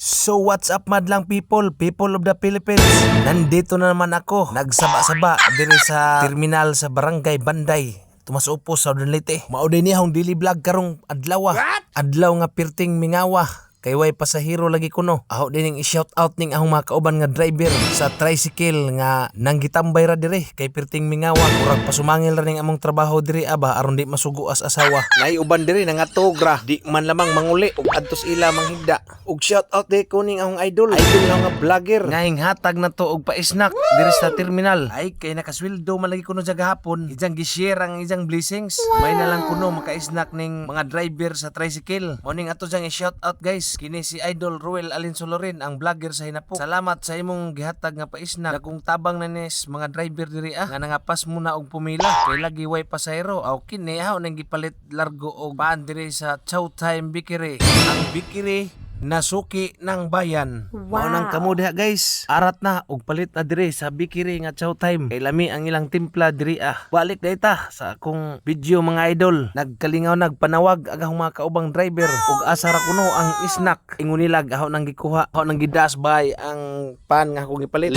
So what's up madlang people of the Philippines. Nandito na naman ako, nagsaba-saba diri sa terminal sa Barangay Banday, Tumas-Upos, Southern Leyte. Mao din niya hong daily vlog karong adlaw. Adlaw nga pirting mingawa. Kay way pasahero lagi kuno. Aho din ning i-shout out ning ahong mga kauban nga driver sa tricycle nga nanggitambay ra diri kay pirting mingawa. Murag pasumangil ra ning among trabaho diri aba aron di masugo as asawa. Nay uban diri nangatogra, di man lamang manguli ug adtos ila manghigda. Ug shout out di ko ning ahong idol nga vlogger nga hatag na to og pa-snack diri sa terminal. Ay kay nakasweldo man lagi kuno sa gahapon. Ijang gi-share ang ijang blessings. May na lang kuno maka-snack ning mga driver sa tricycle. Morning ato jang i-shout out guys. Kini si Idol Ruel Alinsolorin, ang vlogger sa Hinapok. Salamat sa imong gihatag nga paisnak. Dagkong tabang na nis mga driver diri nga nangapas muna og pumila. Kay lagi way pasahero. Aw kini haw nang gipalit largo og paan diri sa Showtime Bikiri. Ang Bikiri nasuki ng bayan. Wow. Maunang kamo diha guys. Arat na og palit na diri sa Bikiri nga Showtime. Kay lami ang ilang timpla diri Balik dayta sa akong video mga idol. Nagkalingaw nagpanawag agahong mga kaubang driver ug asa ra kuno ang snack. Ingon nila aho nang gikuha, aho nang gidas bay ang pan nga akong gipalit.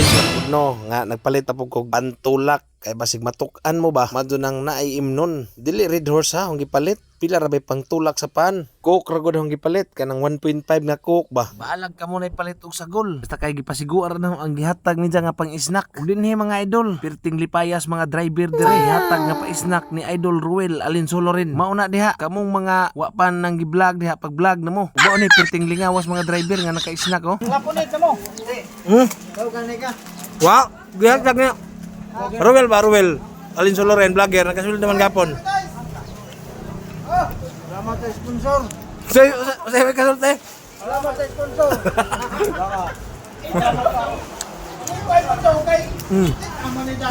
No, nga nagpalit ta pug kog pantulak. Kay basig matuk-an mo ba madto nang naay imnon. Dili red horse akong gipalit. Pila ra bay pang tulak sa pan. Coke ra gud akong gipalit kanang 1.5 nga coke ba. Baalag ka mo na ipalit og sagol. Basta kay gipasiguar na ang gihatag ni nga pang snack. Ug dinhi mga idol, pirting lipayas mga driver dire hatag nga pa snack ni Idol Ruel Alinsolorin. Mauna diha kamong mga wa pa nang gi-vlog diha pag vlog namo. Mao ni pirting lingawas mga driver nga naka-snack Lapunit mo. Daw kanay ka. Wa, gihatag nga. Ruel ba Ruel Alinsolorin vlogger nakasulod naman gapon. Salamat sa sponsor. Say may kasulti. Salamat sa sponsor.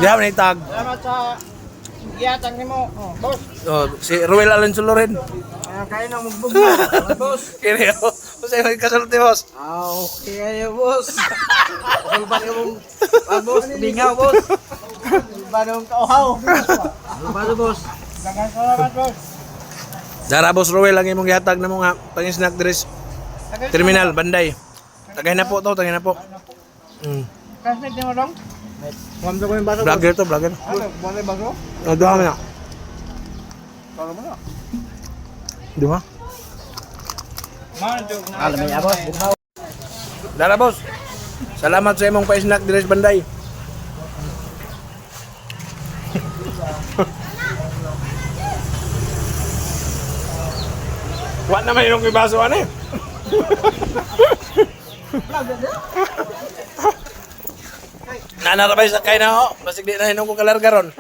Diha man itag. Salamat sa giyatang nimo. Boss. Oh, si Ruel Alinsolorin. Kaya na magbug. Boss. Kini say may kasulti boss. Okay ayo boss. Sulban ka mong boss, bingaw boss. Sulban ka uhaw. Sulban boss. Dagan salamat boss. Dara boss Ruel ang imong gihatag na mo nga pang-snack dres terminal Banday. Tagay na po to, tagay na po. Kasmet mo dong. Wamdo ko yung baso. Vlogger to, vlogger. Ano, buwan yung baso? O, duha mo na. Talo mo na. Duha? Alam mo niya boss. Dara boss. Salamat sa imong pa-snack dres Banday. Wa naman yung ibaso ano eh. Nanarabay sa kay na ho. Basig di na hinong ko kalarga ron.